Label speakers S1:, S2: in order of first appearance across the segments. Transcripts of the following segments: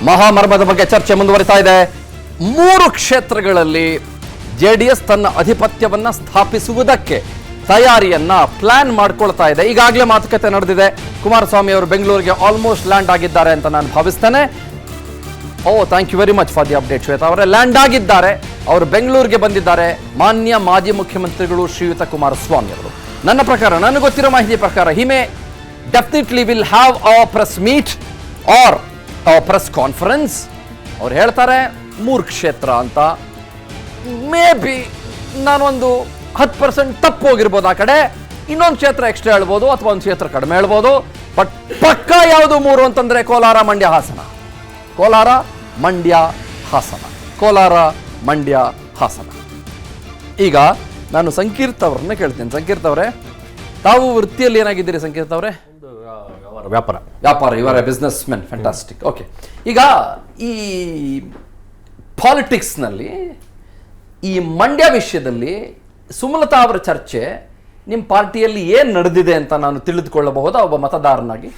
S1: ಮಹಾಮರ್ಮದ ಬಗ್ಗೆ ಚರ್ಚೆ ಮುಂದುವರಿತಾ ಇದೆ. 3 ಕ್ಷೇತ್ರಗಳಲ್ಲಿ JDS ತನ್ನ ಅಧಿಪತ್ಯವನ್ನ ಸ್ಥಾಪಿಸುವುದಕ್ಕೆ ತಯಾರಿಯನ್ನ ಪ್ಲಾನ್ ಮಾಡ್ಕೊಳ್ತಾ ಇದೆ. ಈಗಾಗಲೇ ಮಾತುಕತೆ ನಡೆದಿದೆ. ಕುಮಾರಸ್ವಾಮಿ ಅವರು ಬೆಂಗಳೂರಿಗೆ ಆಲ್ಮೋಸ್ಟ್ ಲ್ಯಾಂಡ್ ಆಗಿದ್ದಾರೆ ಅಂತ ನಾನು ಭಾವಿಸ್ತೇನೆ. Thank you very much for the update Shweta ಅವರೇ. ಲ್ಯಾಂಡ್ ಆಗಿದ್ದಾರೆ, ಅವರು ಬೆಂಗಳೂರಿಗೆ ಬಂದಿದ್ದಾರೆ. ಮಾನ್ಯ ಮಾಜಿ ಮುಖ್ಯಮಂತ್ರಿಗಳು ಶ್ರೀಯುತ ಕುಮಾರಸ್ವಾಮಿ ಅವರು, ನನ್ನ ಪ್ರಕಾರ, ನನಗೆ ಗೊತ್ತಿರೋ ಮಾಹಿತಿ ಪ್ರಕಾರ, he may definitely will have a press meet or press conference. ಅವ್ರು ಹೇಳ್ತಾರೆ 3 ಕ್ಷೇತ್ರ ಅಂತ. ಮೇ ಬಿ ನಾನೊಂದು 10% ತಪ್ಪು ಹೋಗಿರ್ಬೋದು, ಆ ಕಡೆ ಇನ್ನೊಂದು ಕ್ಷೇತ್ರ ಎಕ್ಸ್ಟ್ರಾ ಹೇಳ್ಬೋದು ಅಥವಾ ಒಂದು ಕ್ಷೇತ್ರ ಕಡಿಮೆ ಹೇಳ್ಬೋದು. ಬಟ್ ಪಕ್ಕ ಯಾವುದು 3 ಅಂತಂದ್ರೆ ಕೋಲಾರ, ಮಂಡ್ಯ, ಹಾಸನ. ಕೋಲಾರ, ಮಂಡ್ಯ, ಹಾಸನ. ಕೋಲಾರ, ಮಂಡ್ಯ, ಹಾಸನ. ಈಗ ನಾನು ಸಂಕೀರ್ತ ಅವ್ರನ್ನ ಕೇಳ್ತೀನಿ. ಸಂಕೀರ್ತ ಅವರೇ, ತಾವು ವೃತ್ತಿಯಲ್ಲಿ ಏನಾಗಿದ್ದೀರಿ ಸಂಕೀರ್ತ ಅವರೇ? ವ್ಯಾಪಾರ. ಇವರ ಬಿಸ್ನೆಸ್ ಮೆನ್. ಫ್ಯಾಂಟಾಸ್ಟಿಕ್. ಓಕೆ, ಈಗ ಈ ಪಾಲಿಟಿಕ್ಸ್ನಲ್ಲಿ ಈ ಮಂಡ್ಯ ವಿಷಯದಲ್ಲಿ ಸುಮಲತಾ ಅವರ ಚರ್ಚೆ ನಿಮ್ಮ ಪಾರ್ಟಿಯಲ್ಲಿ ಏನು ನಡೆದಿದೆ ಅಂತ ನಾನು ತಿಳಿದುಕೊಳ್ಳಬಹುದಾ ಒಬ್ಬ ಮತದಾರನಾಗಿ?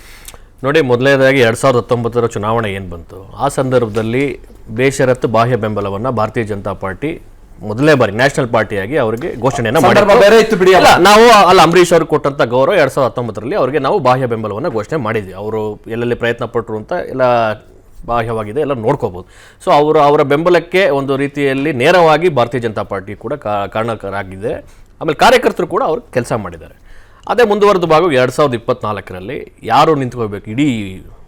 S2: ನೋಡಿ, ಮೊದಲನೇದಾಗಿ 2019 ಚುನಾವಣೆ ಏನು ಬಂತು, ಆ ಸಂದರ್ಭದಲ್ಲಿ ಬೇಷರತ್ತು ಬಾಹ್ಯ ಬೆಂಬಲವನ್ನು ಭಾರತೀಯ ಜನತಾ ಪಾರ್ಟಿ ಮೊದಲನೇ ಬಾರಿ ನ್ಯಾಷನಲ್ ಪಾರ್ಟಿಯಾಗಿ ಅವರಿಗೆ ಘೋಷಣೆಯನ್ನು ಮಾಡಿಲ್ಲ. ನಾವು ಅಂಬರೀಷ್ ಅವರು ಕೊಟ್ಟಂತ ಗೌರವ 2019ರಲ್ಲಿ ಅವರಿಗೆ ನಾವು ಬಾಹ್ಯ ಬೆಂಬಲವನ್ನು ಘೋಷಣೆ ಮಾಡಿದ್ವಿ. ಅವರು ಎಲ್ಲೆಲ್ಲಿ ಪ್ರಯತ್ನ ಪಟ್ಟರು ಅಂತ ಎಲ್ಲ ಬಾಹ್ಯವಾಗಿದೆ, ಎಲ್ಲ ನೋಡ್ಕೋಬಹುದು. ಸೊ ಅವರ ಬೆಂಬಲಕ್ಕೆ ಒಂದು ರೀತಿಯಲ್ಲಿ ನೇರವಾಗಿ ಭಾರತೀಯ ಜನತಾ ಪಾರ್ಟಿ ಕೂಡ ಕಾರಣಕರಾಗಿದೆ. ಆಮೇಲೆ ಕಾರ್ಯಕರ್ತರು ಕೂಡ ಅವರು ಕೆಲಸ ಮಾಡಿದ್ದಾರೆ. ಅದೇ ಮುಂದುವರೆದ ಭಾಗ 2024ರಲ್ಲಿ ಯಾರು ನಿಂತ್ಕೋಬೇಕು, ಇಡೀ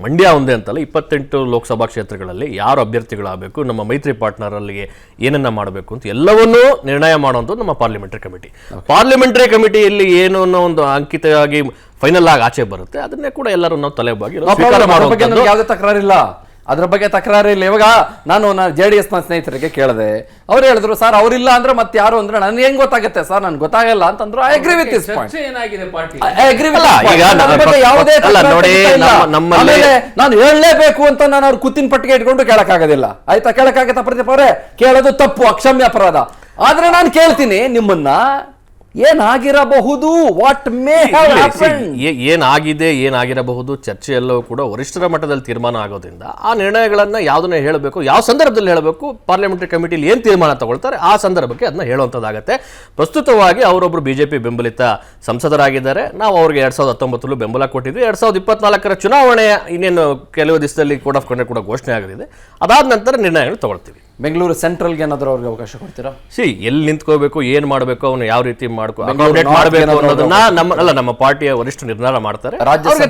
S2: ಮಂಡ್ಯ ಒಂದೇ ಅಂತಲ್ಲ, 28 ಲೋಕಸಭಾ ಕ್ಷೇತ್ರಗಳಲ್ಲಿ ಯಾರು ಅಭ್ಯರ್ಥಿಗಳಾಗಬೇಕು, ನಮ್ಮ ಮೈತ್ರಿ ಪಾರ್ಟ್ನರಲ್ಲಿಗೆ ಏನನ್ನ ಮಾಡಬೇಕು ಅಂತ ಎಲ್ಲವನ್ನೂ ನಿರ್ಣಯ ಮಾಡುವಂಥದ್ದು ನಮ್ಮ ಪಾರ್ಲಿಮೆಂಟರಿ ಕಮಿಟಿ. ಪಾರ್ಲಿಮೆಂಟರಿ ಕಮಿಟಿಯಲ್ಲಿ ಏನು ಅನ್ನೋ ಒಂದು ಅಂಕಿತವಾಗಿ ಫೈನಲ್ ಆಗಿ ಆಚೆ ಬರುತ್ತೆ, ಅದನ್ನೇ ಕೂಡ ಎಲ್ಲರೂ ನಾವು ತಲೆಬಾಗಿ
S1: ಯಾವುದೇ ತಕರಾರಿಲ್ಲ, ಅದ್ರ ಬಗ್ಗೆ ತಕರಾರಿಲ್ಲ. ಇವಾಗ ನಾನು JDS ನ ಸ್ನೇಹಿತರಿಗೆ ಕೇಳಿದೆ, ಅವ್ರು ಹೇಳಿದ್ರು, ಸರ್ ಅವರಿಲ್ಲ ಅಂದ್ರೆ ಮತ್ತೆ ಯಾರು ಅಂದ್ರೆ ನನ್ಗೆ ಹೆಂಗ್ ಗೊತ್ತಾಗುತ್ತೆ ಸರ್, ನನ್ಗೆ ಗೊತ್ತಾಗಲ್ಲ ಅಂತಂದ್ರು. I agree with this point. ನಾನು ಹೇಳಲೇಬೇಕು ಅಂತ ನಾನು ಅವ್ರ ಕುತ್ತಿನ ಪಟ್ಟಿಗೆ ಇಟ್ಕೊಂಡು ಕೇಳಕ್ಕಾಗೋದಿಲ್ಲ. ಆಯ್ತಾ? ಕೇಳಕ್ಕಾಗತ್ತಾ ಪ್ರದೀಪ್ ಅವರೇ? ಕೇಳೋದು ತಪ್ಪು, ಅಕ್ಷಮ್ಯ ಅಪರಾಧ. ಆದ್ರೆ ನಾನು ಕೇಳ್ತೀನಿ ನಿಮ್ಮನ್ನ, ಏನಾಗಿರಬಹುದು, ವಾಟ್ ಮೇ ಹ್ಯಾವ್ ಹ್ಯಾಪನ್ಡ್,
S2: ಏನಾಗಿರಬಹುದು ಚರ್ಚೆಯಲ್ಲೂ ಕೂಡ ವರಿಷ್ಠರ ಮಟ್ಟದಲ್ಲಿ ತೀರ್ಮಾನ ಆಗೋದ್ರಿಂದ ಆ ನಿರ್ಣಯಗಳನ್ನ ಯಾವುದನ್ನ ಹೇಳಬೇಕು, ಯಾವ ಸಂದರ್ಭದಲ್ಲಿ ಹೇಳಬೇಕು, ಪಾರ್ಲಿಮೆಂಟರಿ ಕಮಿಟಿಲಿ ಏನು ತೀರ್ಮಾನ ತಗೊಳ್ತಾರೆ ಆ ಸಂದರ್ಭಕ್ಕೆ ಅದನ್ನ ಹೇಳುವಂಥದ್ದಾಗತ್ತೆ. ಪ್ರಸ್ತುತವಾಗಿ ಅವರೊಬ್ಬರು ಬಿಜೆಪಿ ಬೆಂಬಲಿತ ಸಂಸದರಾಗಿದ್ದಾರೆ. ನಾವು ಅವ್ರಿಗೆ 2019 ಬೆಂಬಲ ಕೊಟ್ಟಿದ್ವಿ. 2024 ಚುನಾವಣೆಯ ಇನ್ನೇನು ಕೆಲವು ದಿವಸದಲ್ಲಿ ಕೋಡ್ ಆಫ್ ಕಂಡಕ್ಟ್ ಕೂಡ ಘೋಷಣೆ ಆಗಲಿದೆ. ಅದಾದ ನಂತರ ನಿರ್ಣಯಗಳು ತಗೊಳ್ತೀವಿ.
S1: ಬೆಂಗಳೂರು ಸೆಂಟ್ರಲ್ಗೆ ಏನಾದರೂ ಅವ್ರಿಗೆ ಅವಕಾಶ ಕೊಡ್ತೀರಾ?
S2: ಎಲ್ಲಿ ನಿಂತ್ಕೋಬೇಕು, ಏನ್ ಮಾಡಬೇಕು, ಅವನು ಯಾವ ರೀತಿ ಮಾಡಬೇಕು ಅನ್ನೋದನ್ನ ನಮ್ಮ ಪಾರ್ಟಿಯ ವರಿಷ್ಠ ನಿರ್ಧಾರ ಮಾಡ್ತಾರೆ.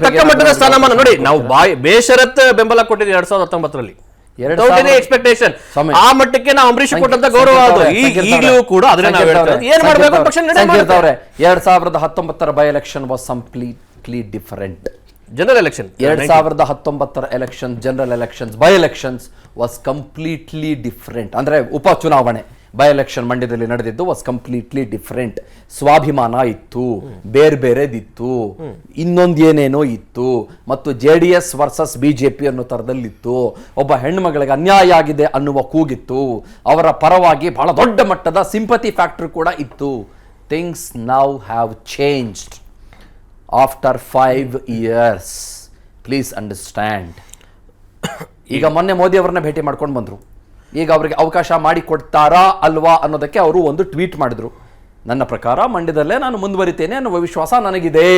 S2: ತಕ್ಕ ಮಟ್ಟದ ಸ್ಥಾನಮಾನ ನೋಡಿ, ನಾವು ಬೇಷರತ್ ಬೆಂಬಲ ಕೊಟ್ಟಿದ್ವಿ 2019ರಲ್ಲಿ. ಎಕ್ಸ್ಪೆಕ್ಟೇಷನ್ ಆ ಮಟ್ಟಕ್ಕೆ ನಾವು ಅಂಬರೀಷ್ ಕೊಟ್ಟಂತ ಗೌರವ ಅದು ಈಗಲೂ ಕೂಡ ಅದನ್ನ ನಾವು ಹೇಳ್ತೇವೆ. ಏನ್ ಮಾಡಬೇಕು ಪಕ್ಷ ನಿರ್ಣಯ.
S1: 2019 by election was completely different.
S2: General election
S1: 2019 election, general elections, by elections was completely different. ಅಂದ್ರೆ ಉಪಚುನಾವಣೆ, ಬೈ ಎಲೆಕ್ಷನ್ ಮಂಡ್ಯದಲ್ಲಿ ನಡೆದಿದ್ದು ವಾಸ್ ಕಂಪ್ಲೀಟ್ಲಿ ಡಿಫರೆಂಟ್. ಸ್ವಾಭಿಮಾನ ಇತ್ತು, ಬೇರೆದಿತ್ತು, ಇನ್ನೊಂದು ಏನೇನೋ ಇತ್ತು, ಮತ್ತು JDS ವರ್ಸಸ್ BJP ಅನ್ನೋ ತರದಲ್ಲಿತ್ತು. ಒಬ್ಬ ಹೆಣ್ಮಗಳಿಗೆ ಅನ್ಯಾಯ ಆಗಿದೆ ಅನ್ನುವ ಕೂಗಿತ್ತು. ಅವರ ಪರವಾಗಿ ಬಹಳ ದೊಡ್ಡ ಮಟ್ಟದ ಸಿಂಪತಿ ಫ್ಯಾಕ್ಟರ್ ಕೂಡ ಇತ್ತು. Things now have changed after 5 years. Please understand. ಈಗ ಮೊನ್ನೆ ಮೋದಿ ಅವರನ್ನ ಭೇಟಿ ಮಾಡ್ಕೊಂಡು ಬಂದ್ರು. ಈಗ ಅವರಿಗೆ ಅವಕಾಶ ಮಾಡಿ ಕೊಡ್ತಾರಾ ಅಲ್ವಾ ಅನ್ನೋದಕ್ಕೆ ಅವರು ಒಂದು ಟ್ವೀಟ್ ಮಾಡಿದ್ರು. ನನ್ನ ಪ್ರಕಾರ ಮಂಡ್ಯದಲ್ಲೇ ನಾನು ಮುಂದುವರಿತೇನೆ ಅನ್ನುವ ವಿಶ್ವಾಸ ನನಗಿದೆ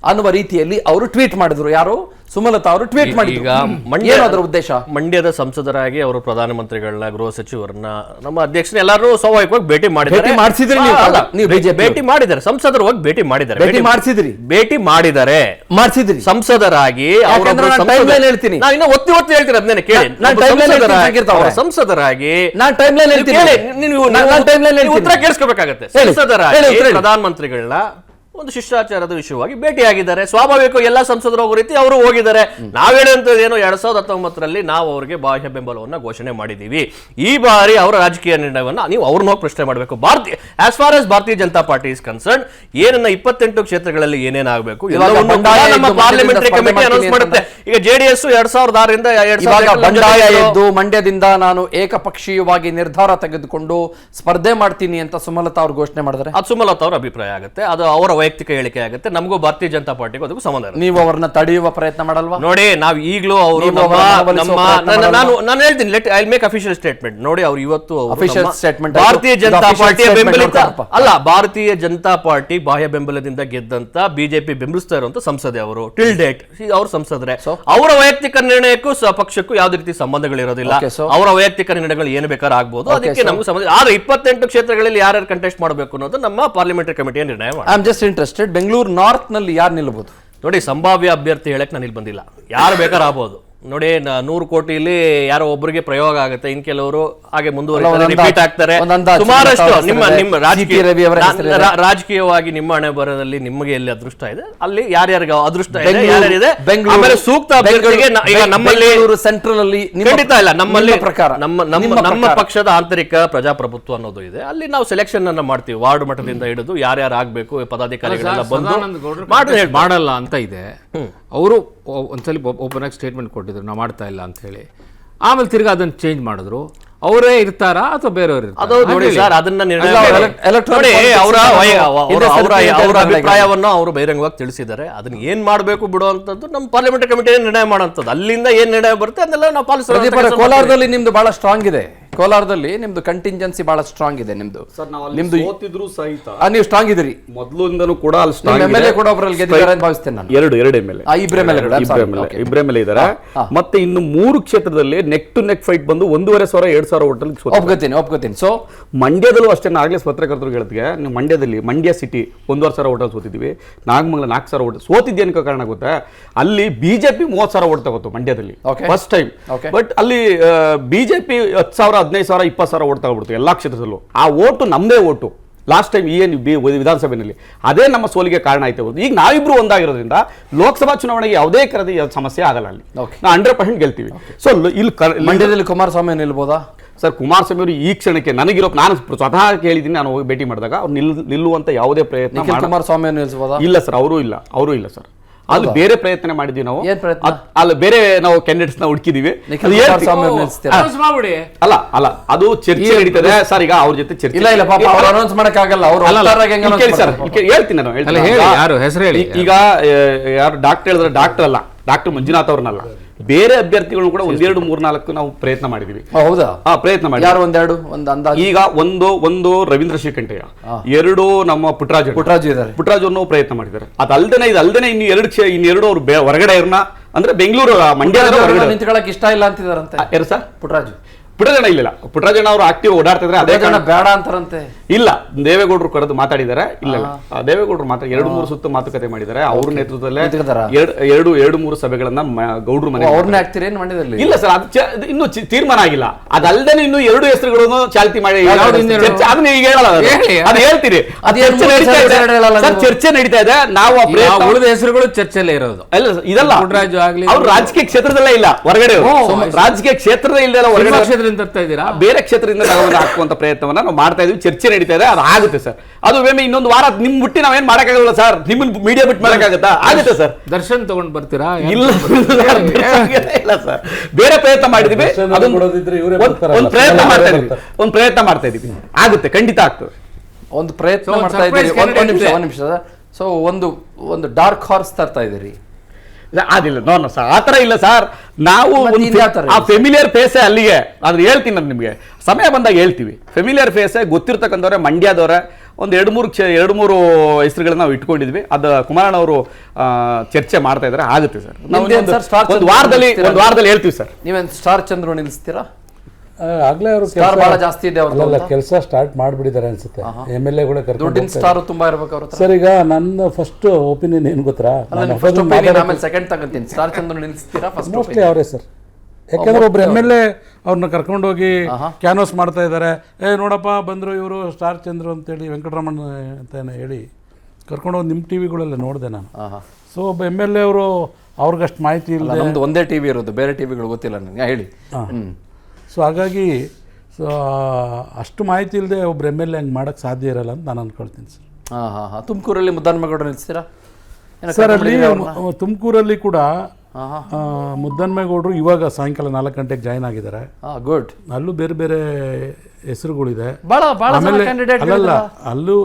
S1: ಅನ್ನುವ ರೀತಿಯಲ್ಲಿ ಅವರು ಟ್ವೀಟ್ ಮಾಡಿದ್ರು. ಯಾರು? ಸುಮಲತಾ ಅವರು ಟ್ವೀಟ್ ಮಾಡಿದ್ರು. ಏನು ಅದರ ಉದ್ದೇಶ?
S2: ಮಂಡ್ಯದ ಸಂಸದರಾಗಿ ಅವರು ಪ್ರಧಾನಮಂತ್ರಿಗಳನ್ನ, ಗೃಹ ಸಚಿವರನ್ನ, ನಮ್ಮ ಅಧ್ಯಕ್ಷರನ್ನ ಎಲ್ಲರೂ ಸ್ವಾಭಾವಿಕವಾಗಿ ಭೇಟಿ ಮಾಡಿದ್ದಾರೆ. ಭೇಟಿ ಮಾಡಿದ್ದಾರೆ. ಸಂಸದರು ಹೋಗಿ ಭೇಟಿ ಮಾಡಿದ್ದಾರೆ. ಸಂಸದರಾಗಿ
S1: ಹೇಳ್ತೀನಿ,
S2: ನಾನು ಇನ್ನು ಒತ್ತಿ ಹೇಳ್ತೀನಿ, ಅದನ್ನೇ ಕೇಳಿ. ಸಂಸದರಾಗಿ ಉತ್ತರ ಕೇಳಿಸ್ಕೋಬೇಕಾಗತ್ತೆ. ಪ್ರಧಾನಮಂತ್ರಿಗಳನ್ನ ಒಂದು ಶಿಷ್ಟಾಚಾರದ ವಿಷಯವಾಗಿ ಭೇಟಿಯಾಗಿದ್ದಾರೆ. ಸ್ವಾಭಾವಿಕ ಎಲ್ಲ ಸಂಸದರು ಹೋಗೋ ರೀತಿ ಅವರು ಹೋಗಿದ್ದಾರೆ. ನಾವ್ ಹೇಳುವಂತದ್ದು ಏನು, 2019ರಲ್ಲಿ ನಾವು ಅವರಿಗೆ ಬಾಹ್ಯ ಬೆಂಬಲವನ್ನ ಘೋಷಣೆ ಮಾಡಿದೀವಿ. ಈ ಬಾರಿ ಅವರ ರಾಜಕೀಯ ನಿರ್ಣಯವನ್ನ ನೀವು ಅವ್ರನ್ನ ಹೋಗಿ ಪ್ರಶ್ನೆ ಮಾಡಬೇಕು. ಆಸ್ ಫಾರ್ ಆಸ್ ಭಾರತೀಯ ಜನತಾ ಪಾರ್ಟಿ ಇಸ್ ಕನ್ಸರ್ನ್, ಏನನ್ನ 28 ಕ್ಷೇತ್ರಗಳಲ್ಲಿ ಏನೇನಾಗಬೇಕು ನಮ್ಮ ಪಾರ್ಲಿಮೆಂಟರಿ ಕಮಿಟಿ ಅನೌನ್ಸ್ ಮಾಡುತ್ತೆ. ಈಗ JDS 2006ರಿಂದ
S1: ಬಂಡಾಯ ಎದ್ದು ಮಂಡ್ಯದಿಂದ ನಾನು ಏಕಪಕ್ಷೀಯವಾಗಿ ನಿರ್ಧಾರ ತೆಗೆದುಕೊಂಡು ಸ್ಪರ್ಧೆ ಮಾಡ್ತೀನಿ ಅಂತ ಸುಮಲತಾ ಅವರು ಘೋಷಣೆ ಮಾಡಿದ್ರೆ
S2: ಅದು ಸುಮಲತಾ ಅವರ ಅಭಿಪ್ರಾಯ ಆಗುತ್ತೆ. ಅದು ಅವರ ವೈಯಕ್ತಿಕ ಹೇಳಿಕೆ ಆಗುತ್ತೆ, ನಮಗೂ ಭಾರತೀಯ ಜನತಾ ಪಾರ್ಟಿಗೂ ಅದಕ್ಕೂ ಸಂಬಂಧ ಇಲ್ಲ.
S1: ನೀವು ಅವ್ರನ್ನ ತಡೆಯುವ ಪ್ರಯತ್ನ ಮಾಡಲ್ವಾ?
S2: ನೋಡಿ, ನಾವು ಈಗಲೂ ಅವರು ನಾನು ಹೇಳ್ತೀನಿ, ಐ ಮೇಕ್ ಅಫಿಷಿಯಲ್ ಸ್ಟೇಟ್ಮೆಂಟ್. ನೋಡಿ, ಅವ್ರು ಇವತ್ತು ಭಾರತೀಯ ಜನತಾ ಪಾರ್ಟಿಯ ಬೆಂಬಲಿತ ಅಲ್ಲ, ಭಾರತೀಯ ಜನತಾ ಪಾರ್ಟಿ ಬಾಹ್ಯ ಬೆಂಬಲದಿಂದ ಗೆದ್ದಂತ ಬಿಜೆಪಿ ಬೆಂಬಲಿಸ್ತಾ ಇರುವಂತ ಸಂಸದೆ ಅವರು ಟಿಲ್ ಡೇಟ್ ಅವ್ರ ಸಂಸದ್ರೆ. ಅವರ ವೈಯಕ್ತಿಕ ನಿರ್ಣಯಕ್ಕೂ ಪಕ್ಷಕ್ಕೂ ಯಾವುದೇ ರೀತಿ ಸಂಬಂಧಗಳಿರೋದಿಲ್ಲ. ಅವರ ವೈಯಕ್ತಿಕ ನಿರ್ಣಯಗಳು ಏನು ಬೇಕಾದ್ರೂ ಆಗ್ಬಹುದು, ಅದಕ್ಕೆ ನಮಗೂ ಸಂಬಂಧ. ಆದ್ರೆ 28 ಕ್ಷೇತ್ರಗಳಲ್ಲಿ ಯಾರ್ಯಾರು ಕಂಟೆಸ್ಟ್ ಮಾಡಬೇಕು ಅನ್ನೋದು ನಮ್ಮ ಪಾರ್ಲಿಮೆಂಟರಿ ಕಮಿಟಿಯ ನಿರ್ಣಯ.
S1: I am just interested, Bengaluru north ನಲ್ಲಿ ಯಾರು ನಿಲ್ಲಬಹುದು?
S2: ನೋಡಿ, ಸಂಭಾವ್ಯ ಅಭ್ಯರ್ಥಿ ಹೇಳಕ್ ನಾನು ಇಲ್ಲಿ ಬಂದಿಲ್ಲ, ಯಾರು ಬೇಕಾದ್ರೂ ಆಗ್ಬೋದು. ನೋಡಿ, 100 ಕೋಟಿಯಲ್ಲಿ ಯಾರೋ ಒಬ್ಬರಿಗೆ ಪ್ರಯೋಗ ಆಗುತ್ತೆ, ಇನ್ ಕೆಲವರು ಹಾಗೆ ಮುಂದುವರಿತಾರೆ, ರಿಪೀಟ್ ಆಗ್ತಾರೆ. ಸುಮಾರಷ್ಟು ನಿಮ್ಮ ರಾಜಕೀಯವಾಗಿ ನಿಮ್ಮ ಹಣೆ ಬರದಲ್ಲಿ ನಿಮಗೆ ಎಲ್ಲಿ ಅದೃಷ್ಟ ಇದೆ, ಅಲ್ಲಿ ಯಾರ್ಯಾರಿಗೆ ಅದೃಷ್ಟ ಇದೆ, ಯಾರ್ಯಾರಿದೆ, ಆಮೇಲೆ ಸೂಕ್ತ ಅಭ್ಯರ್ಥಿಗೆ ಈಗ ನಮ್ಮಲ್ಲಿ
S1: ಸೆಂಟ್ರಲ್ ಅಲ್ಲಿ
S2: ಖಂಡಿತ ಇಲ್ಲ. ನಮ್ಮಲ್ಲಿ ಪ್ರಕಾರ ನಮ್ಮ ಪಕ್ಷದ ಆಂತರಿಕ ಪ್ರಜಾಪ್ರಭುತ್ವ ಅನ್ನೋದು ಇದೆ. ಅಲ್ಲಿ ನಾವು ಸೆಲೆಕ್ಷನ್ ಅನ್ನ ಮಾಡ್ತೀವಿ, ವಾರ್ಡ್ ಮಟ್ಟದಿಂದ ಹಿಡಿದು ಯಾರ್ಯಾರು ಆಗ್ಬೇಕು, ಪದಾಧಿಕಾರಿಗಳೆಲ್ಲ ಬಂದು
S3: ಮಾಡಲ್ಲ ಅಂತ ಇದೆ. ಅವರು ಒಂದ್ಸಲಿ ಓಪನ್ ಆಗಿ ಸ್ಟೇಟ್ಮೆಂಟ್ ಕೊಟ್ಟಿದ್ರು, ನಾವು ಮಾಡ್ತಾ ಇಲ್ಲ ಅಂತ ಹೇಳಿ. ಆಮೇಲೆ ತಿರ್ಗಾ ಅದನ್ನ ಚೇಂಜ್ ಮಾಡಿದ್ರು. ಅವರೇ ಇರ್ತಾರಾ ಅಥವಾ ಬೇರೆಯವರು ಇರ್ತಾರಾ?
S2: ಅದು ನೋಡಿ ಸರ್, ಅದನ್ನ ಅವರ ಅಭಿಪ್ರಾಯವನ್ನು ಅವರು ಬಹಿರಂಗವಾಗಿ ತಿಳಿಸಿದ್ದಾರೆ. ಅದನ್ನ ಏನ್ ಮಾಡಬೇಕು ಬಿಡುವಂತದ್ದು ನಮ್ಮ ಪಾರ್ಲಿಮೆಂಟರಿ ಕಮಿಟಿ ನಿರ್ಣಯ ಮಾಡುವಂತದ್ದು. ಅಲ್ಲಿಂದ ಏನ್ ನಿರ್ಣಯ ಬರುತ್ತೆ ಅದನ್ನೆಲ್ಲ ನಾವು ಪಾಲಿಸೋದು.
S1: ಕೋಲಾರದಲ್ಲಿ ನಿಮ್ದು ಬಹಳ ಸ್ಟ್ರಾಂಗ್ ಇದೆ, ಕೋಲಾರದಲ್ಲಿ ನಿಮ್ದು ಕಂಟಿಂಜೆನ್ಸಿ ಬಹಳ ಸ್ಟ್ರಾಂಗ್ ಇದೆ. ನಿಮ್ದು
S4: ನಿಮ್ದು ಸೋತಿದ್ರು ಸಹಿತ
S1: ನೀವು ಸ್ಟ್ರಾಂಗ್ ಇದ್ರಿ
S4: ಮೊದಲಿಂದನೂ ಕೂಡ. ಅಲ್ಲಿ ಸ್ಟ್ರಾಂಗ್
S1: ಎಮ್ಎಲ್ಎ ಕೂಡ ಒಬ್ಬರಲ್ಲಿ ಗೆದ್ದಿದ್ದಾರೆ ಅಂತ ಭಾವಿಸ್ತೇನೆ ನಾನು.
S4: ಎರಡು
S1: ಇಬ್ರೇ
S4: ಇದ್ದಾರೆ. ಮತ್ತೆ ಇನ್ನು 3 ಕ್ಷೇತ್ರದಲ್ಲಿ ನೆಕ್ ಟು ನೆಕ್ ಫೈಟ್ ಬಂದು 1,500-2,000 ಹೋಟೆಲ್
S1: ಒಪ್ಕೋತೀನಿ. ಸೊ
S4: ಮಂಡ್ಯದಲ್ಲೂ ಅಷ್ಟೇ, ಆಗ್ಲೇ ಪತ್ರಕರ್ತರು ಹೇಳಿದ್ಗೆ, ನೀವು ಮಂಡ್ಯ ಸಿಟಿ 1,500 ಹೋಟೆಲ್ ಸೋತಿದ್ವಿ, ನಾಗಮಂಗಲ 4,000 ಹೋಟೆಲ್ ಸೋತಿದ್ದೆ ಅನ್ಕೋ ಕಾರಣ ಗೊತ್ತಾ? ಅಲ್ಲಿ ಬಿಜೆಪಿ 30,000 ಓಟ್ ತಗೋತು ಮಂಡ್ಯದಲ್ಲಿ ಫಸ್ಟ್ ಟೈಮ್. ಬಟ್ ಅಲ್ಲಿ ಬಿಜೆಪಿ 10,000, 15,000, 20,000 ಓಟ್ ತಗೊಬಿಡ್ತು ಎಲ್ಲಾ ಕ್ಷೇತ್ರದಲ್ಲೂ. ಆ ಓಟು ನಮ್ಮದೇ ಓಟು ಲಾಸ್ಟ್ ಟೈಮ್ ವಿಧಾನಸಭೆಯಲ್ಲಿ. ಅದೇ ನಮ್ಮ ಸೋಲಿಗೆ ಕಾರಣ ಆಯ್ತು. ಈಗ ನಾವಿಬ್ರು ಒಂದಾಗಿರೋದ್ರಿಂದ ಲೋಕಸಭಾ ಚುನಾವಣೆಗೆ ಯಾವುದೇ ಸಮಸ್ಯೆ ಆಗಲ್ಲ. ಅಲ್ಲಿ ನಾವು 100% ಗೆಲ್ತೀವಿ. ಸೊ ಇಲ್ಲಿ
S1: ಮಂಡ್ಯದಲ್ಲಿ ಕುಮಾರಸ್ವಾಮಿ ನಿಲ್ಬೋದಾ
S4: ಸರ್? ಕುಮಾರಸ್ವಾಮಿ ಅವರು ಈ ಕ್ಷಣಕ್ಕೆ ನನಗಿರೋ, ನಾನು ಸ್ವತಃ ಕೇಳಿದ್ದೀನಿ, ನಾನು ಹೋಗಿ ಭೇಟಿ ಮಾಡಿದಾಗ ಅವ್ರು ನಿಲ್ಲುವಂತ ಯಾವುದೇ ಪ್ರಯತ್ನ
S1: ಕುಮಾರಸ್ವಾಮಿ ನಿಲ್ಲಿಸಬಹುದಾ?
S4: ಇಲ್ಲ ಸರ್, ಅವರು ಇಲ್ಲ ಸರ್. ಅದು ಬೇರೆ ಪ್ರಯತ್ನ ಮಾಡಿದ್ವಿ ನಾವು. ಅಲ್ಲಿ ಬೇರೆ ನಾವು ಕ್ಯಾಂಡಿಡೇಟ್ಸ್ ನ ಹುಡುಕಿದೀವಿ. ಅಲ್ಲ ಅದು ಚರ್ಚೆ ನಡೀತದೆ ಸರ್. ಈಗ ಅವ್ರ ಜೊತೆ ಚರ್ಚೆ
S1: ಅನೌನ್ಸ್ ಮಾಡಕ್ಕಾಗಲ್ಲ.
S4: ಹೇಳ್ತೀನಿ ನಾನು. ಈಗ ಯಾರು ಡಾಕ್ಟರ್ ಹೇಳಿದ್ರೆ ಡಾಕ್ಟರ್ ಅಲ್ಲ, ಡಾಕ್ಟರ್ ಮಂಜುನಾಥ್ ಅವ್ರನ್ನಲ್ಲ, ಬೇರೆ ಅಭ್ಯರ್ಥಿಗಳು ಕೂಡ 1, 2, 3, 4 ನಾವು ಪ್ರಯತ್ನ ಮಾಡಿದ್ವಿ.
S1: ಹೌದಾ?
S4: ಪ್ರಯತ್ನ ಮಾಡಿ. ಈಗ ಒಂದು ರವೀಂದ್ರ ಶ್ರೀಕಂಠಯ್ಯ, 2 ನಮ್ಮ ಪುಟ್ಟರಾಜು ನಾವು ಪ್ರಯತ್ನ ಮಾಡಿದ್ದಾರೆ. ಇದಲ್ದೇನೆ ಇನ್ನೆರಡು ಅವ್ರು ಹೊರಗಡೆ ಅಂದ್ರೆ ಬೆಂಗಳೂರು ಮಂಡ್ಯ
S1: ನಿಂತ್ಕೊಳ್ಳಕ್ಕೆ ಇಷ್ಟ ಇಲ್ಲ ಅಂತಿದಾರಂತೆ.
S4: ಯಾರು ಸರ್?
S1: ಪುಟ್ಟರಾಜಣ್ಣ
S4: ಇಲ್ಲ, ಪುಟ್ಟರಾಜಣ್ಣ ಅವರು ಆಕ್ಟಿವ್ ಓಡಾಡ್ತಿದ್ರೆ ಅದೇ
S1: ಬೇಡ ಅಂತಾರಂತೆ.
S4: ಇಲ್ಲ, ದೇವೇಗೌಡರು ಕರೆದು ಮಾತಾಡಿದ್ದಾರೆ. ಇಲ್ಲ, ದೇವೇಗೌಡರು 2-3 ಸುತ್ತ ಮಾತುಕತೆ ಮಾಡಿದ್ದಾರೆ. ಅವ್ರ ನೇತೃತ್ವದಲ್ಲೇ 2-3 ಸಭೆಗಳನ್ನ ಗೌಡ್ರು ಮನೆ.
S1: ಅವ್ರನ್ನೇ ಆಗ್ತೀರೇನು ಮಂಡ್ಯದಲ್ಲಿ?
S4: ಇಲ್ಲ ಸರ್, ಅದು ಇನ್ನು ತೀರ್ಮಾನ ಆಗಿಲ್ಲ. ಅದಲ್ಲದೆ ಇನ್ನು 2 ಹೆಸರುಗಳನ್ನು ಚಾಲ್ತಿ ಮಾಡಿ ಅದನ್ನ ಈಗ ಹೇಳಲ್ಲ, ಅದು ಹೇಳ್ತೀರಿ. ಚರ್ಚೆ ನಡೀತಾ ಇದೆ. ನಾವು
S3: ಉಳಿದ ಹೆಸರುಗಳು ಚರ್ಚೆಲ್ಲೇ ಇರೋದು.
S4: ಇದಲ್ಲ, ಅವ್ರು ರಾಜಕೀಯ ಕ್ಷೇತ್ರದಲ್ಲೇ ಇಲ್ಲ, ಹೊರಗಡೆ ರಾಜಕೀಯ ಕ್ಷೇತ್ರದೇ ಇಲ್ಲ, ಹೊರಗಡೆ
S3: ತರ್ತಾ ಇದ್ದೀರಾ.
S4: ಬೇರೆ ಕ್ಷೇತ್ರದಿಂದ ಹಾಕುವಂತ ಪ್ರಯತ್ನವನ್ನ ನಾವು ಮಾಡ್ತಾ ಇದೀವಿ. ಚರ್ಚೆ ನಡೀತಾ ಇದೆ, ಅದು ಆಗುತ್ತೆ ಸರ್. ಅದು ಇನ್ನೊಂದು ವಾರ ನಿಮ್ ಬಿಟ್ಟು ನಾವೇನ್ ಮಾಡಕ್ಕಾಗಲ್ಲ ಸರ್. ನಿಮ್ಮನ್ನ ಮೀಡಿಯಾ ಬಿಟ್ಟು ಮಾಡಕ್ಕಾಗತ್ತಾ? ಆಗುತ್ತೆ ಸರ್.
S3: ದರ್ಶನ್ ತಗೊಂಡ್ ಬರ್ತೀರಾ?
S4: ಇಲ್ಲ ಸರ್, ಬೇರೆ ಪ್ರಯತ್ನ ಮಾಡಿದೀವಿ. ಒಂದು ಪ್ರಯತ್ನ ಮಾಡ್ತಾ ಇದೀವಿ. ಆಗುತ್ತೆ, ಖಂಡಿತ ಆಗ್ತದೆ.
S1: ಒಂದು ಪ್ರಯತ್ನ ಮಾಡ್ತಾ ಇದ್ದೀರಿ. ಒಂದು ನಿಮಿಷ. ಸೊ ಒಂದು ಡಾರ್ಕ್ ಹಾರ್ಸ್ ತರ್ತಾ ಇದೀರಿ.
S4: ಅದಿಲ್ಲ, ನೋ ಸರ್, ಆತರ ಇಲ್ಲ ಸರ್. ನಾವು ಆ ಫೆಮಿಲಿಯರ್ ಫೇಸೇ ಅಲ್ಲಿಗೆ. ಅದ್ರ ಹೇಳ್ತೀನಿ ನಾನು ನಿಮ್ಗೆ, ಸಮಯ ಬಂದಾಗ ಹೇಳ್ತೀವಿ. ಫೆಮಿಲಿಯರ್ ಫೇಸೇ ಗೊತ್ತಿರ್ತಕ್ಕಂಥವ್ರೆ, ಮಂಡ್ಯದವ್ರೆ. 2-3 ಹೆಸರುಗಳನ್ನ ನಾವು ಇಟ್ಕೊಂಡಿದ್ವಿ. ಅದು ಕುಮಾರಣ್ಣ ಅವರು ಚರ್ಚೆ ಮಾಡ್ತಾ ಇದಾರೆ. ಆಗುತ್ತೆ ಸರ್. ಒಂದು ವಾರದಲ್ಲಿ ಹೇಳ್ತೀವಿ ಸರ್.
S1: ನೀವೇನು ಸ್ಟಾರ್ ಚಂದ್ರು ನಿಲ್ಲಿಸ್ತೀರಾ?
S5: ಆಗ್ಲೇ ಅವರು
S1: ಬಹಳ ಜಾಸ್ತಿ ಇದೆ,
S5: ಕೆಲಸ ಸ್ಟಾರ್ಟ್ ಮಾಡ್ಬಿಟ್ಟಿದ್ದಾರೆ ಅನ್ಸುತ್ತೆ. MLA ಕೂಡ
S1: ದುಡ್ಡಿನ ಸ್ಟಾರ್ ತುಂಬಾ ಇರಬೇಕು ಅವ್ರ.
S5: ಸರ್, ಈಗ ನನ್ನ ಫಸ್ಟ್ ಒಪಿನಿಯನ್ ಏನ್ ಗೊತ್ತಾ?
S1: ಸೆಕೆಂಡ್ ತಗೊಂತೀನಿ. ಸ್ಟಾರ್ ಚಂದ್ರು ನಿಲ್ಲಿಸ್ತೀರಾ?
S5: ಮೋಸ್ಟ್ಲಿ ಅವರೇ ಸರ್. ಯಾಕಂದ್ರೆ ಒಬ್ರು MLA ಅವ್ರನ್ನ ಕರ್ಕೊಂಡೋಗಿ ಕ್ಯಾನ್ವಾಸ್ ಮಾಡ್ತಾ ಇದ್ದಾರೆ. ನೋಡಪ್ಪ ಬಂದ್ರು ಇವರು ಸ್ಟಾರ್ ಚಂದ್ರು ಅಂತೇಳಿ, ವೆಂಕಟರಮಣ ಅಂತ ಹೇಳಿ ಕರ್ಕೊಂಡೋಗಿ ನಿಮ್ಮ ಟಿವಿಗಳೆಲ್ಲ ನೋಡಿದೆ ನಾನು. ಸೊ ಒಬ್ಬ MLA ಅವರು ಅವ್ರಿಗಷ್ಟು ಮಾಹಿತಿ ಇಲ್ಲ.
S1: ನಮ್ದು ಒಂದೇ ಟಿವಿ ಇರೋದು, ಬೇರೆ ಟಿವಿಗಳು ಗೊತ್ತಿಲ್ಲ ನನಗೆ. ಹೇಳಿ.
S5: ಸೊ ಹಾಗಾಗಿ ಅಷ್ಟು ಮಾಹಿತಿ ಇಲ್ಲದೆ ಒಬ್ರು MLA ಹಂಗೆ ಮಾಡೋಕ್ಕೆ ಸಾಧ್ಯ ಇರಲ್ಲ ಅಂತ ನಾನು ಅನ್ಕೊಳ್ತೀನಿ ಸರ್.
S1: ತುಮಕೂರಲ್ಲಿ ಮುದ್ದನ್ಮೇಗೌಡ ನಿಲ್ಲಿಸ್ತೀರಾ?
S5: ಸರ್, ಅಲ್ಲಿ ತುಮಕೂರಲ್ಲಿ ಕೂಡ ಮುದ್ದನ್ಮೇಗೌಡರು ಇವಾಗ ಸಾಯಂಕಾಲ 4 ಗಂಟೆಗೆ ಜಾಯ್ನ್ ಆಗಿದ್ದಾರೆ.
S1: ಗುಡ್.
S5: ಅಲ್ಲೂ ಬೇರೆ ಬೇರೆ ಹೆಸರುಗಳಿದೆ.
S1: ಆಮೇಲೆ
S5: ಅಲ್ಲಲ್ಲ, ಅಲ್ಲೂ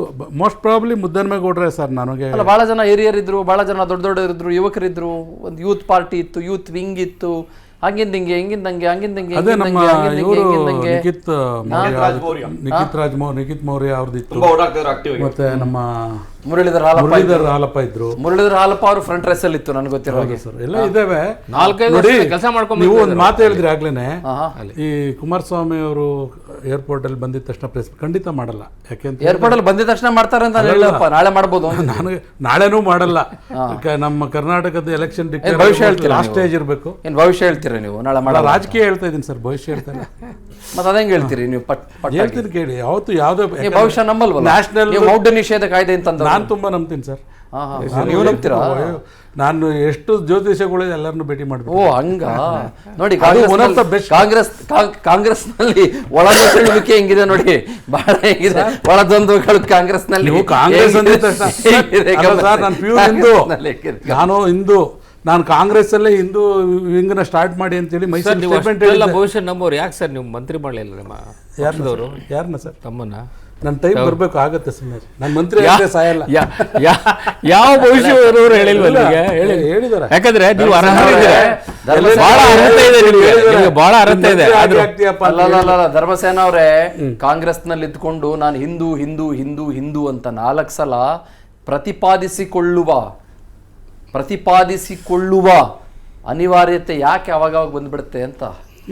S5: ಮೋಸ್ಟ್ ಪ್ರಾಬಬ್ಲಿ ಮುದ್ದನ್ಮೇಗೌಡ್ರೆ ಸರ್. ನನಗೆ
S1: ಬಹಳ ಜನ ಹಿರಿಯರಿದ್ರು, ಬಹಳ ಜನ ದೊಡ್ಡ ದೊಡ್ಡವರಿದ್ರು, ಯುವಕರಿದ್ರು, ಒಂದು ಯೂತ್ ಪಾರ್ಟಿ ಇತ್ತು, ಯೂತ್ ವಿಂಗ್ ಇತ್ತು, ಹಂಗಿಂದಂಗೆ ಹಿಂಗಿಂದಂಗೆ ಹಂಗಿಂದಂಗೆ.
S5: ಅದೇ ನಮ್ಮ ಇವರು ನಿಖಿತ್ ಮೌರ್ಯ ಅವ್ರದ್ದಿತ್ತು. ಮತ್ತೆ ನಮ್ಮ ಮುರಳೀಧರ್ ಹಾಲಪ್ಪ ಇದ್ರು.
S1: ಮುರಳೀಧರ್ ಹಾಲಪ್ಪ ಅವರು ಫ್ರಂಟ್ ರೇಸ್ ಅಲ್ಲಿ ಇತ್ತು ನನಗೆ ಗೊತ್ತಿರೋ ಹಾಗೆ.
S5: ಎಲ್ಲ ಇದಾವೆ.
S3: 4-5 ಕೆಲಸ ಮಾಡ್ಕೊಂಡು
S5: ನೀವು ಒಂದು ಮಾತು ಹೇಳಿದ್ರಿ ಆಗ್ಲೇನೆ, ಈ ಕುಮಾರಸ್ವಾಮಿ ಅವರು ಏರ್ಪೋರ್ಟ್ ಅಲ್ಲಿ ಬಂದಿದ ತಕ್ಷಣ ಪ್ರೆಸ್ ಖಂಡಿತ ಮಾಡಲ್ಲ. ಯಾಕೆಂತ
S1: ಏರ್ಪೋರ್ಟ್ ಅಲ್ಲಿ ಬಂದಿದ ತಕ್ಷಣ ಮಾಡ್ತಾರೆ ಅಂತ ಹೇಳಪ್ಪ, ನಾಳೆ ಮಾಡ್ಬೋದು.
S5: ನಾನು ನಾಳೆನೂ ಮಾಡಲ್ಲ. ನಮ್ಮ ಕರ್ನಾಟಕದ ಎಲೆಕ್ಷನ್
S1: ಭವಿಷ್ಯ ಹೇಳ್ತೀರಾ,
S5: ಲಾಸ್ಟ್ ಸ್ಟೇಜ್ ಇರಬೇಕು.
S1: ಏನ್ ಭವಿಷ್ಯ ಹೇಳ್ತೀರಾ ನೀವು? ನಾಳೆ ಮಾಡಲ್ಲ.
S5: ರಾಜಕೀಯ ಹೇಳ್ತಾ ಇದೀನಿ ಸರ್, ಭವಿಷ್ಯ ಹೇಳ್ತಾರೆ.
S1: ಮತ್ತೆ ಅದಂಗೆ ಹೇಳ್ತೀರಿ ನೀವು?
S5: ಹೇಳ್ತೀನಿ ಕೇಳಿ. ಯಾವತ್ತು ಯಾವ್ದೋ
S1: ಭವಿಷ್ಯ ನಂಬಲ್ವಲ್ಲ.
S5: ನ್ಯಾಷನಲ್
S1: ಮೌಢ್ಯ ನಿಷೇಧ ಕಾಯ್ದೆ ಅಂತ
S5: ನಾನು ತುಂಬಾ ನಂಬ್ತೀನಿ ಸರ್.
S1: ನೀವು ನಂಬ್ತೀರಾ?
S5: ನಾನು ಎಷ್ಟು ಜ್ಯೋತಿಷಗಳು ಎಲ್ಲರನ್ನು ಭೇಟಿ ಮಾಡ್ಬೇಕು.
S1: ಓ ಹಂಗ ನೋಡಿ, ಕಾಂಗ್ರೆಸ್ ನಲ್ಲಿ ಒಳಗೊಳ್ಳುವಿಕೆ ಹೆಂಗಿದೆ ನೋಡಿ, ಬಹಳ ಹೆಂಗಿದೆ ಒಳದೊಂದುಗಳು ಕಾಂಗ್ರೆಸ್ ನಲ್ಲಿ.
S5: ಕಾಂಗ್ರೆಸ್ ನಾನು ಹಿಂದೂ, ನಾನು ಕಾಂಗ್ರೆಸ್ ಅಲ್ಲೇ ಹಿಂದೂ ವಿಂಗ್ನ ಸ್ಟಾರ್ಟ್ ಮಾಡಿ ಅಂತೇಳಿ ಮೈಸೂರು
S3: ಭವಿಷ್ಯ ನಮ್ಮವ್ರು. ಯಾಕೆ ಸರ್ ನೀವು ಮಂತ್ರಿ ಮಾಡಲಿಲ್ಲ? ನಮ್ಮ
S5: ಯಾರನ್ನ ಸರ್?
S3: ತಮ್ಮನ್ನ.
S5: ನನ್ನ ಟೈಮ್ ಬರ್ಬೇಕು ಆಗತ್ತೆ ಸುಮ್ಮನೆ. ನಾನು ಮಂತ್ರಿ ಸಾಯಲ್ಲ.
S3: ಯಾವ ಭವಿಷ್ಯ ಹೇಳಿಲ್ವಲ್ಲ,
S5: ಹೇಳಿದಾರೆ.
S3: ಯಾಕಂದ್ರೆ ನೀವು ಬಹಳ ಅರ್ಹತೆ ಇದೆ.
S1: ಧರ್ಮಸೇನ ಅವರೇ, ಕಾಂಗ್ರೆಸ್ ನಲ್ಲಿ ಇದ್ಕೊಂಡು ನಾನು ಹಿಂದೂ ಹಿಂದೂ ಹಿಂದೂ ಹಿಂದೂ ಅಂತ 4 ಸಲ ಪ್ರತಿಪಾದಿಸಿಕೊಳ್ಳುವ ಅನಿವಾರ್ಯತೆ ಯಾಕೆ ಅವಾಗ ಬಂದ್ಬಿಡುತ್ತೆ ಅಂತ.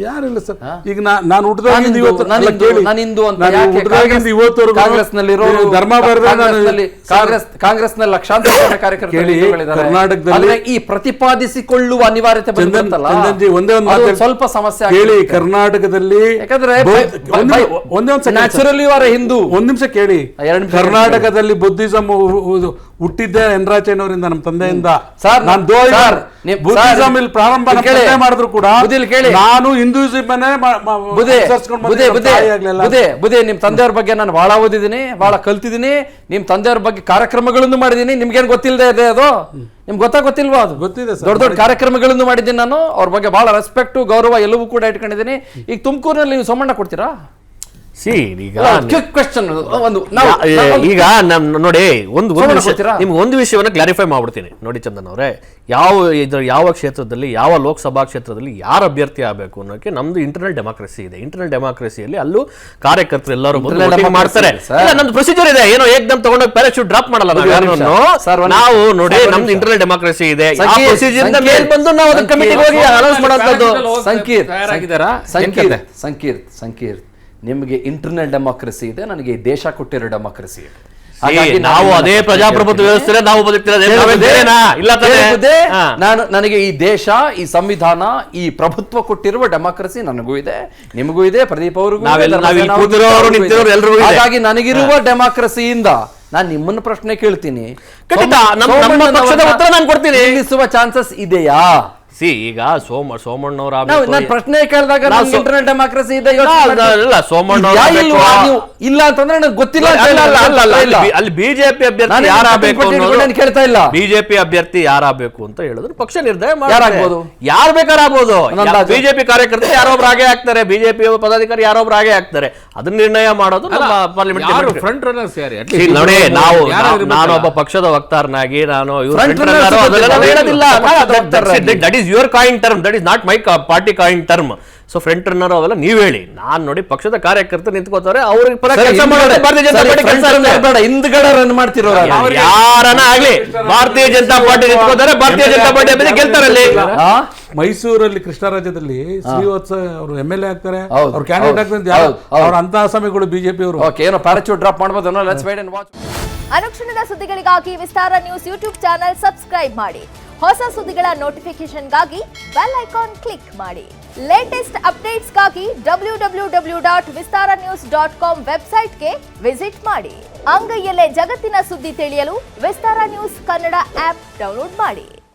S5: ಯಾರಿಲ್ಲ ಸರ್. ಈಗ ನಾನು ಹುಟ್ಟಿದಾಗಿಂದ
S1: ಕಾಂಗ್ರೆಸ್ ನಲ್ಲಿ ಲಕ್ಷಾಂತರ ಕಾರ್ಯಕರ್ತರು ಈ ಪ್ರತಿಪಾದಿಸಿಕೊಳ್ಳುವ ಅನಿವಾರ್ಯತೆ
S5: ಒಂದೇ ಒಂದು
S1: ಸ್ವಲ್ಪ ಸಮಸ್ಯೆ
S5: ಕೇಳಿ. ಕರ್ನಾಟಕದಲ್ಲಿ
S1: ಯಾಕಂದ್ರೆ
S5: ಒಂದೇ ಒಂದು
S1: ನ್ಯಾಚುರಲಿ ಅವರ ಹಿಂದೂ.
S5: ಒಂದ್ ನಿಮಿಷ ಕೇಳಿ. ಕರ್ನಾಟಕದಲ್ಲಿ ಬುದ್ಧಿಸಂ ಹುಟ್ಟಿದ್ದೆ ಎನ್ರಾಚಯ್ಯನವರಿಂದ, ನಮ್ಮ ತಂದೆಯಿಂದ. ಬುದ್ಧಿಸಂ ಇಲ್ಲಿ ಪ್ರಾರಂಭ ಮಾಡಿದ್ರು ಕೂಡ ನಾನು ಹಿಂದೂಯಿಸಂ
S1: ನಿಮ್ ತಂದೆಯವ್ರ ಬಗ್ಗೆ ನಾನು ಬಹಳ ಓದಿದ್ದೀನಿ, ಬಹಳ ಕಲ್ತಿದ್ದೀನಿ. ನಿಮ್ ತಂದೆಯವ್ರ ಬಗ್ಗೆ ಕಾರ್ಯಕ್ರಮಗಳನ್ನು ಮಾಡಿದೀನಿ. ನಿಮ್ಗೇನ್ ಗೊತ್ತಿಲ್ಲದೆ ಇದೆ ಅದು? ನಿಮ್ಗೆ ಗೊತ್ತಿಲ್ವಾ? ಅದು ಗೊತ್ತಿದೆ. ದೊಡ್ಡ ದೊಡ್ಡ ಕಾರ್ಯಕ್ರಮಗಳನ್ನು ಮಾಡಿದ್ದೀನಿ ನಾನು. ಅವ್ರ ಬಗ್ಗೆ ಬಹಳ ರೆಸ್ಪೆಕ್ಟ್, ಗೌರವ ಎಲ್ಲವೂ ಕೂಡ ಇಟ್ಕೊಂಡಿದ್ದೀನಿ. ಈಗ ತುಮಕೂರಿನಲ್ಲಿ ನೀವು ಸೋಮಣ್ಣ ಕೊಡ್ತೀರಾ?
S2: ಈಗ ನೋಡಿ, ಒಂದು ವಿಷಯವನ್ನ ಕ್ಲಾರಿಫೈ ಮಾಡ್ಬಿಡ್ತೀನಿ ನೋಡಿ ಚಂದನ್ ಅವರೇ. ಯಾವ ಕ್ಷೇತ್ರದಲ್ಲಿ, ಯಾವ ಲೋಕಸಭಾ ಕ್ಷೇತ್ರದಲ್ಲಿ ಯಾರು ಅಭ್ಯರ್ಥಿ ಆಗಬೇಕು ಅನ್ನೋಕೆ ನಮ್ದು ಇಂಟರ್ನಲ್ ಡೆಮಾಕ್ರಸಿ ಇದೆ. ಇಂಟರ್ನಲ್ ಡೆಮಾಕ್ರಸಿಯಲ್ಲಿ ಅಲ್ಲೂ ಕಾರ್ಯಕರ್ತರು ಎಲ್ಲರೂ ಮಾಡ್ತಾರೆ. ನಮ್ದು ಪ್ರೊಸೀಜರ್ ಇದೆ. ಏನೋ ಏಕ್ದಮ್ ತಗೊಂಡೋಗಿ ಪ್ಯಾರಾಶೂಟ್ ಡ್ರಾಪ್ ಮಾಡಲ್ಲ ನಾವು. ನೋಡಿ, ನಮ್ದು ಇಂಟರ್ನಲ್ ಡೆಮಾಕ್ರಸಿ ಇದೆ. ಬಂದು ನಾವು ಅದನ್ನ ಕಮಿಟಿಗೆ ಹೋಗಿ ಅನೌನ್ಸ್ ಮಾಡೋದು.
S1: ಸಂಕೀರ್ತ್, ನಿಮಗೆ ಇಂಟರ್ನಲ್ ಡೆಮಾಕ್ರಸಿ ಇದೆ, ನನಗೆ ಈ ದೇಶ ಕೊಟ್ಟಿರೋ ಡೆಮಾಕ್ರಸಿ ಇದೆ.
S2: ನಾವು ಅದೇ ಪ್ರಜಾಪ್ರಭುತ್ವ ವ್ಯವಸ್ಥೆ ನಾವು
S1: ನನಗೆ ಈ ದೇಶ, ಈ ಸಂವಿಧಾನ, ಈ ಪ್ರಭುತ್ವ ಕೊಟ್ಟಿರುವ ಡೆಮಾಕ್ರಸಿ ನನಗೂ ಇದೆ, ನಿಮಗೂ ಇದೆ, ಪ್ರದೀಪ್ ಅವ್ರಿಗೂ. ಹಾಗಾಗಿ ನನಗಿರುವ ಡೆಮಾಕ್ರಸಿಯಿಂದ ನಾನು ನಿಮ್ಮನ್ನ ಪ್ರಶ್ನೆ ಕೇಳ್ತೀನಿ, ನಿಲ್ಲಿಸುವ ಚಾನ್ಸಸ್ ಇದೆಯಾ?
S2: ಈಗ ಸೋಮಣ್ಣವ್ರ
S1: ಪ್ರಶ್ನೆ ಕೇಳಿದಾಗ ಇಂಟರ್ನಲ್ ಡೆಮಾಕ್ರಸಿ ಇದೆ
S2: ಸೋಮಣ್ಣ
S1: ಇಲ್ಲ ಅಂತಂದ್ರೆ ನನಗೆ ಗೊತ್ತಿಲ್ಲ.
S2: ಅಲ್ಲಿ ಬಿಜೆಪಿ ಅಭ್ಯರ್ಥಿ ಕೇಳ್ತಾ ಇಲ್ಲ. ಬಿಜೆಪಿ ಅಭ್ಯರ್ಥಿ ಯಾರಾಗಬೇಕು ಅಂತ ಹೇಳಿದ್ರು ಪಕ್ಷ ನಿರ್ಣಯ ಯಾರಾಗ್ಬೋದು, ಯಾರು ಬೇಕಾದ್ರೂ ಆಗ್ಬೋದು. ಬಿಜೆಪಿ ಕಾರ್ಯಕರ್ತರು ಯಾರೊಬ್ರು ಹಾಗೆ ಆಗ್ತಾರೆ, ಬಿಜೆಪಿ ಪದಾಧಿಕಾರಿ ಯಾರೊಬ್ರು ಹಾಗೆ ಆಗ್ತಾರೆ. ಅದನ್ನ ನಿರ್ಣಯ ಮಾಡೋದು ಪಾರ್ಲಿಮೆಂಟ್ ಫ್ರಂಟ್ ರನ್ನರ್ಸ್. ನೋಡಿ, ನಾನೊಬ್ಬ ಪಕ್ಷದ ವಕ್ತಾರನಾಗಿ ನಾನು ಹೇಳೋದಿಲ್ಲ. That is your coining term, that is not my party coining term. So front runner ಅವೆಲ್ಲ ನೀವ್ ಹೇಳಿ. ನಾನ್ ನೋಡಿ ಪಕ್ಷದ ಕಾರ್ಯಕರ್ತರು ನಿಂತ್ಕೋತಾರೆ, ಅವ್ರಿಗೆ ಪರ ಕೆಲಸ ಮಾಡೋದು ಭಾರತೀಯ ಜನತಾ ಪಾರ್ಟಿ.
S1: ಹಿಂದ್ಗಡೆ ರನ್ ಮಾಡ್ತಿರೋ
S2: ಯಾರನ್ನ ಆಗ್ಲಿ ಭಾರತೀಯ ಜನತಾ ಪಾರ್ಟಿ ನಿಂತ್ಕೋತಾರೆ, ಭಾರತೀಯ ಜನತಾ ಪಾರ್ಟಿ ಅಭ್ಯರ್ಥಿ ಗೆಲ್ತಾರಲ್ಲಿ.
S5: ಮೈಸೂರಲ್ಲಿ ಕೃಷ್ಣರಾಜ್ಯದಲ್ಲಿ ಶ್ರೀವತ್ಸ ಅವರು MLA ಆಗ್ತಾರೆ, ಅವ್ರು ಕ್ಯಾಂಡಿಡೇಟ್ ಆಗ್ತಾರೆ. ಅವ್ರ ಅಂತ ಅಸಮಿಗಳು ಬಿಜೆಪಿ ಅವರು
S1: ಏನೋ ಪ್ಯಾರಾಚೂಟ್ ಡ್ರಾಪ್ ಮಾಡಬಹುದು.
S6: ಅನುಕ್ಷಣದ ಸುದ್ದಿಗಳಿಗಾಗಿ ವಿಸ್ತಾರ ನ್ಯೂಸ್ ಯೂಟ್ಯೂಬ್ ಚಾನೆಲ್ ಸಬ್ಸ್ಕ್ರೈಬ್ ಮಾಡಿ. ಹೊಸ ಸುದ್ದಿಗಳ ನೋಟಿಫಿಕೇಶನ್ಗಾಗಿ ಬೆಲ್ ಐಕಾನ್ ಕ್ಲಿಕ್ ಮಾಡಿ. ಲೇಟೆಸ್ಟ್ ಅಪ್ಡೇಟ್ಸ್ಗಾಗಿ www.vistaranews.com ವೆಬ್ಸೈಟ್ಗೆ ವಿಸಿಟ್ ಮಾಡಿ. ಅಂಗೈಯಲ್ಲೇ ಜಗತ್ತಿನ ಸುದ್ದಿ ತಿಳಿಯಲು ವಿಸ್ತಾರ ನ್ಯೂಸ್ ಕನ್ನಡ ಆಪ್ ಡೌನ್ಲೋಡ್ ಮಾಡಿ.